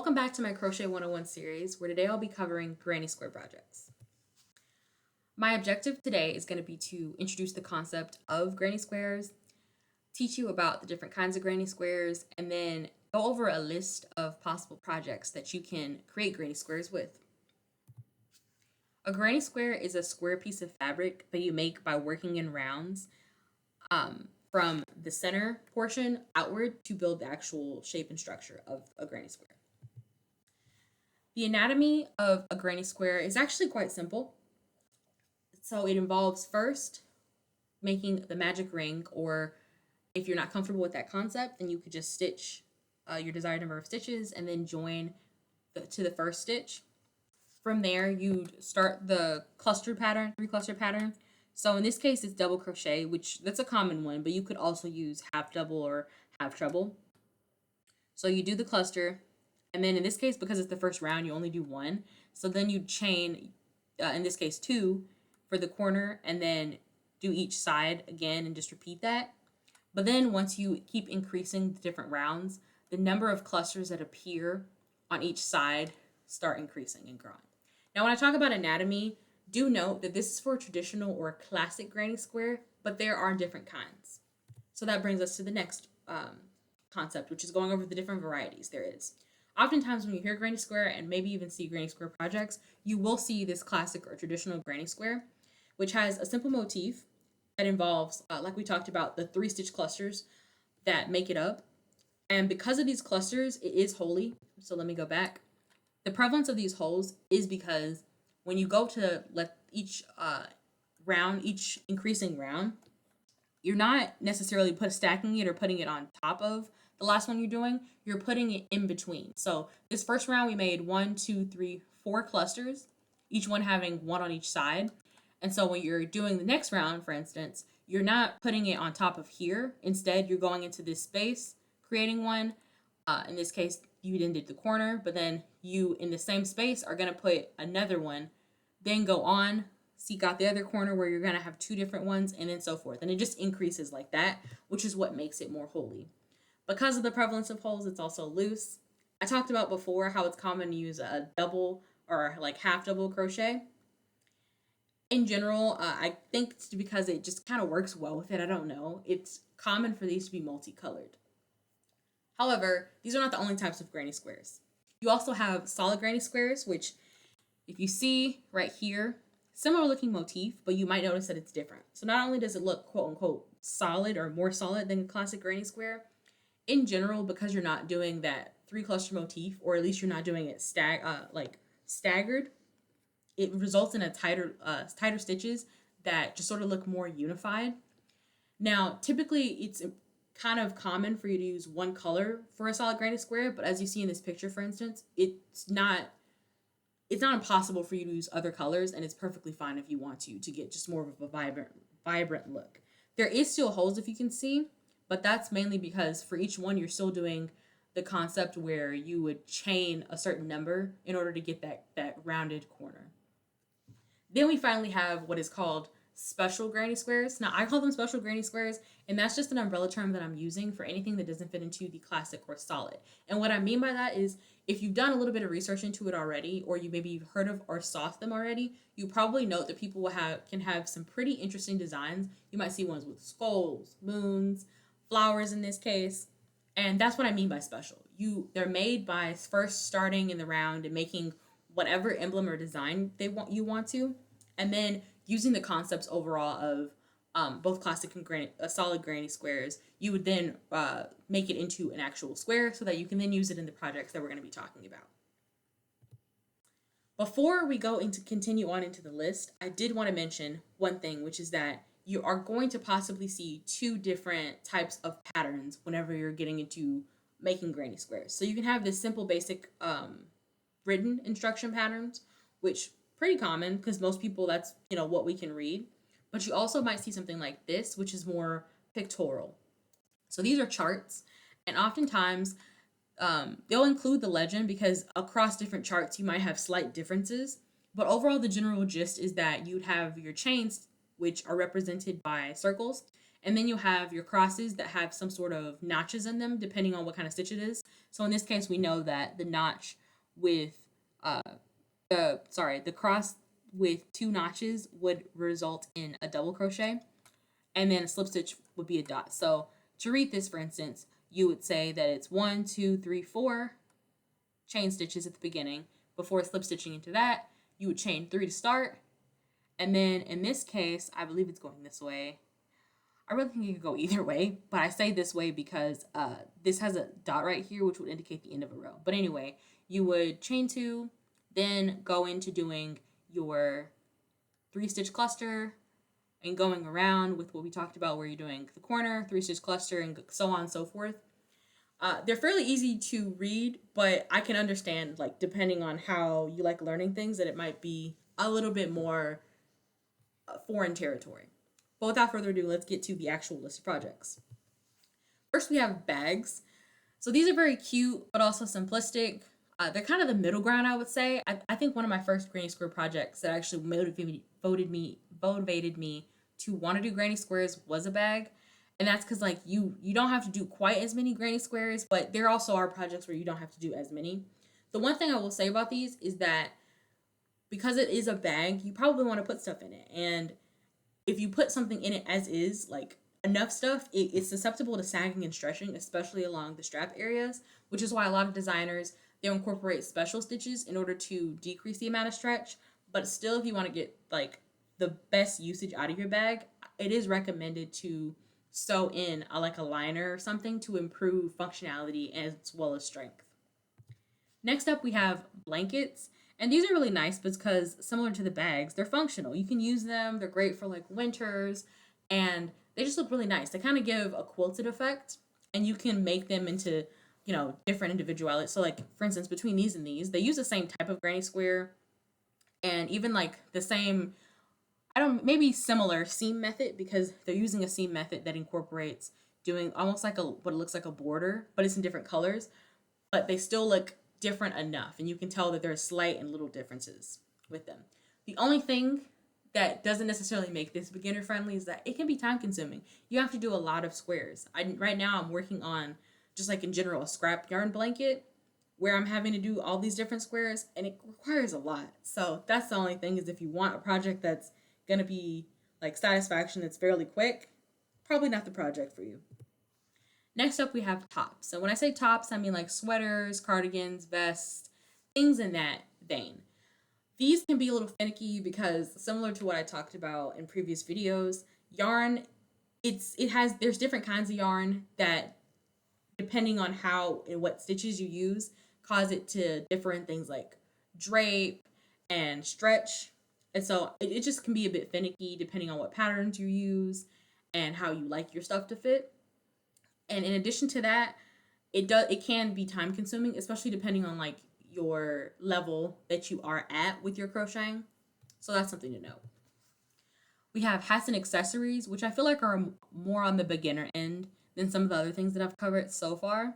Welcome back to my Crochet 101 series, where today I'll be covering granny square projects. My objective today is going to be to introduce the concept of granny squares, teach you about the different kinds of granny squares, and then go over a list of possible projects that you can create granny squares with. A granny square is a square piece of fabric that you make by working in rounds from the center portion outward to build the actual shape and structure of a granny square. The anatomy of a granny square is actually quite simple. So it involves first making the magic ring, or if you're not comfortable with that concept, then you could just stitch your desired number of stitches and then join to the first stitch. From there, you'd start the cluster pattern, 3-cluster pattern. So in this case, it's double crochet, which that's a common one, but you could also use half double or half treble. So you do the cluster, and then in this case, because it's the first round, you only do one. So then you chain, in this case, 2 for the corner, and then do each side again and just repeat that. But then once you keep increasing the different rounds, the number of clusters that appear on each side start increasing and growing. Now, when I talk about anatomy, do note that this is for a traditional or a classic granny square, but there are different kinds. So that brings us to the next concept, which is going over the different varieties there is. Oftentimes when you hear granny square and maybe even see granny square projects, you will see this classic or traditional granny square, which has a simple motif that involves, like we talked about, the 3-stitch clusters that make it up. And because of these clusters, it is holy. So let me go back. The prevalence of these holes is because when you go to let each each increasing round, you're not necessarily stacking it or putting it on top of the last one you're doing. You're putting it in between. So this first round we made 1, 2, 3, 4 clusters, each one having one on each side. And so when you're doing the next round, for instance, you're not putting it on top of here. Instead, you're going into this space, creating one. In this case, you then did the corner, but then you, in the same space, are going to put another one, then go on, seek out the other corner where you're going to have 2 different ones, and then so forth. And it just increases like that, which is what makes it more holy. Because of the prevalence of holes, it's also loose. I talked about before how it's common to use a double or like half double crochet. In general, I think it's because it just kind of works well with it. I don't know. It's common for these to be multicolored. However, these are not the only types of granny squares. You also have solid granny squares, which if you see right here, similar looking motif, but you might notice that it's different. So not only does it look quote unquote solid or more solid than a classic granny square, in general, because you're not doing that 3-cluster motif, or at least you're not doing it staggered, it results in a tighter stitches that just sort of look more unified. Now, typically it's kind of common for you to use one color for a solid granny square, but as you see in this picture, for instance, it's not impossible for you to use other colors, and it's perfectly fine if you want to get just more of a vibrant look. There is still holes, if you can see, but that's mainly because for each one you're still doing the concept where you would chain a certain number in order to get that rounded corner. Then we finally have what is called special granny squares. Now, I call them special granny squares, and that's just an umbrella term that I'm using for anything that doesn't fit into the classic or solid. And what I mean by that is if you've done a little bit of research into it already, or you've heard of or saw them already, you probably note that people can have some pretty interesting designs. You might see ones with skulls, moons, flowers in this case, and that's what I mean by special. They're made by first starting in the round and making whatever emblem or design you want to, and then using the concepts overall of both classic and solid granny squares, you would then make it into an actual square so that you can then use it in the projects that we're going to be talking about. Before we continue on into the list, I did want to mention one thing, which is that you are going to possibly see 2 different types of patterns whenever you're getting into making granny squares. So you can have this simple basic written instruction patterns, which pretty common because most people that's what we can read. But you also might see something like this, which is more pictorial. So these are charts, and oftentimes they'll include the legend because across different charts you might have slight differences. But overall, the general gist is that you'd have your chains, which are represented by circles, And then you have your crosses that have some sort of notches in them, depending on what kind of stitch it is. So in this case, we know that the notch with uh, the cross with two notches would result in a double crochet, and then a slip stitch would be a dot. So to read this, for instance, you would say that it's 1, 2, 3, 4 chain stitches at the beginning. Before slip stitching into that, you would chain 3 to start, and then in this case, I believe it's going this way. I really think it could go either way, but I say this way because this has a dot right here, which would indicate the end of a row. But anyway, you would chain 2, then go into doing your 3-stitch cluster and going around with what we talked about, where you're doing the corner, 3-stitch cluster, and so on and so forth. They're fairly easy to read, but I can understand, like, depending on how you like learning things, that it might be a little bit more foreign territory. But without further ado, let's get to the actual list of projects. First, we have bags. So these are very cute, but also simplistic. They're kind of the middle ground, I would say. I think one of my first Granny Square projects that actually motivated me to want to do Granny Squares was a bag. And that's because, like, you don't have to do quite as many Granny Squares, but there also are projects where you don't have to do as many. The one thing I will say about these is that because it is a bag, you probably want to put stuff in it. And if you put something in it as is, like enough stuff, it's susceptible to sagging and stretching, especially along the strap areas, which is why a lot of designers, they'll incorporate special stitches in order to decrease the amount of stretch. But still, if you want to get like the best usage out of your bag, it is recommended to sew in like a liner or something to improve functionality as well as strength. Next up, we have blankets. And these are really nice because, similar to the bags, they're functional. You can use them. They're great for like winters, and they just look really nice. They kind of give a quilted effect, and you can make them into, different individualities. So, like, for instance, between these and these, they use the same type of granny square, and even like the same, maybe similar seam method, because they're using a seam method that incorporates doing almost like what looks like a border, but it's in different colors. But they still look different enough, and you can tell that there are slight and little differences with them. The only thing that doesn't necessarily make this beginner friendly is that it can be time consuming. You have to do a lot of squares. Right now I'm working on, just like in general, a scrap yarn blanket where I'm having to do all these different squares, and it requires a lot. So that's the only thing, is if you want a project that's gonna be like satisfaction that's fairly quick, probably not the project for you. Next up, we have tops. So when I say tops, I mean like sweaters, cardigans, vests, things in that vein. These can be a little finicky because, similar to what I talked about in previous videos, yarn, there's different kinds of yarn that, depending on how and what stitches you use, cause it to differ in things like drape and stretch. And so it just can be a bit finicky depending on what patterns you use and how you like your stuff to fit. And in addition to that, it can be time consuming, especially depending on like your level that you are at with your crocheting. So that's something to note. We have hats and accessories, which I feel like are more on the beginner end than some of the other things that I've covered so far.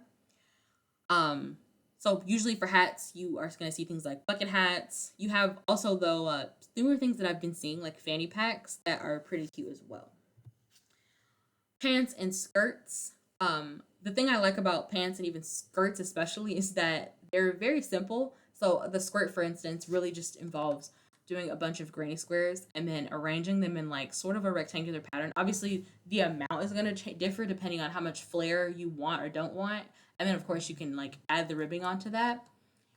So usually for hats, you are going to see things like bucket hats. You have also, though, newer things that I've been seeing, like fanny packs, that are pretty cute as well. Pants and skirts. The thing I like about pants and even skirts especially is that they're very simple. So the skirt, for instance, really just involves doing a bunch of granny squares and then arranging them in like sort of a rectangular pattern. Obviously, the amount is going to differ depending on how much flare you want or don't want. And then, of course, you can like add the ribbing onto that.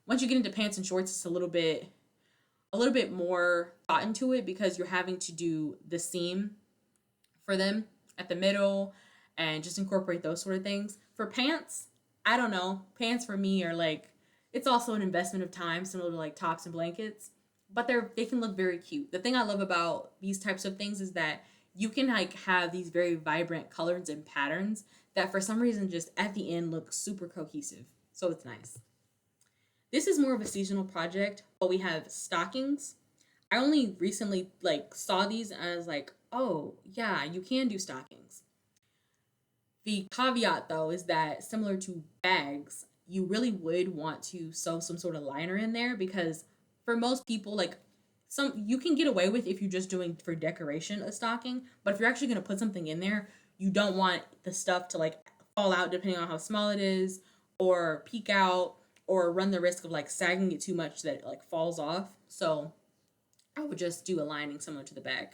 Once you get into pants and shorts, it's a little bit more thought into it, because you're having to do the seam for them at the middle and just incorporate those sort of things. For pants, I don't know. Pants for me are like, it's also an investment of time, similar to like tops and blankets, but they can look very cute. The thing I love about these types of things is that you can like have these very vibrant colors and patterns that for some reason just at the end look super cohesive. So it's nice. This is more of a seasonal project, but we have stockings. I only recently like saw these and I was like, oh yeah, you can do stockings. The caveat, though, is that similar to bags, you really would want to sew some sort of liner in there, because for most people, like, you can get away with if you're just doing for decoration a stocking, but if you're actually going to put something in there, you don't want the stuff to like fall out depending on how small it is, or peek out, or run the risk of like sagging it too much that it like falls off. So I would just do a lining similar to the bag.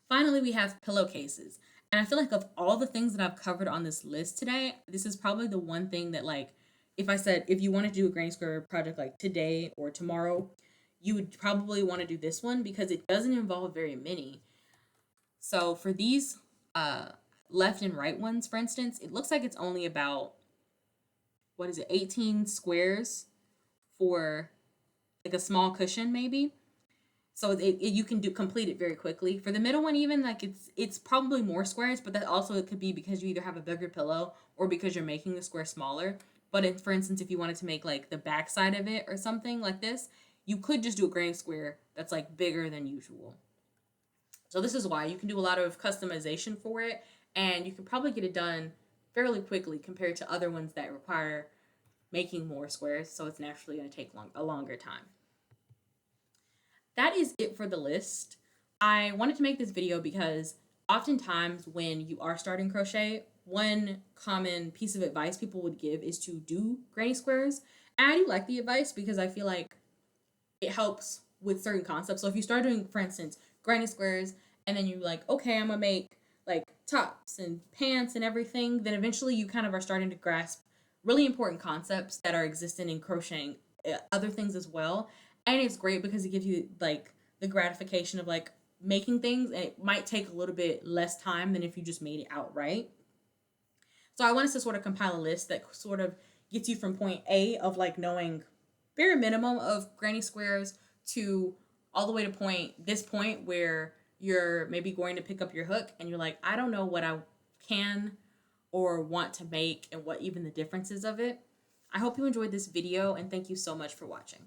Finally, we have pillowcases. And I feel like of all the things that I've covered on this list today, this is probably the one thing that like, if I said, if you want to do a granny square project like today or tomorrow, you would probably want to do this one because it doesn't involve very many. So for these left and right ones, for instance, it looks like it's only about, what is it, 18 squares for like a small cushion maybe. So you can complete it very quickly. For the middle one, even like it's probably more squares, but that also it could be because you either have a bigger pillow or because you're making the square smaller. But if, for instance, if you wanted to make like the back side of it or something like this, you could just do a granny square that's like bigger than usual. So this is why you can do a lot of customization for it, and you can probably get it done fairly quickly compared to other ones that require making more squares. So it's naturally going to take a longer time. That is it for the list. I wanted to make this video because oftentimes when you are starting crochet, one common piece of advice people would give is to do granny squares. And I do like the advice because I feel like it helps with certain concepts. So if you start doing, for instance, granny squares, and then you're like, okay, I'm gonna make like tops and pants and everything, then eventually you kind of are starting to grasp really important concepts that are existing in crocheting other things as well. And it's great because it gives you like the gratification of like making things, and it might take a little bit less time than if you just made it outright. So I wanted to sort of compile a list that sort of gets you from point A of like knowing bare minimum of granny squares to all the way to this point where you're maybe going to pick up your hook and you're like, I don't know what I can or want to make and what even the differences of it. I hope you enjoyed this video, and thank you so much for watching.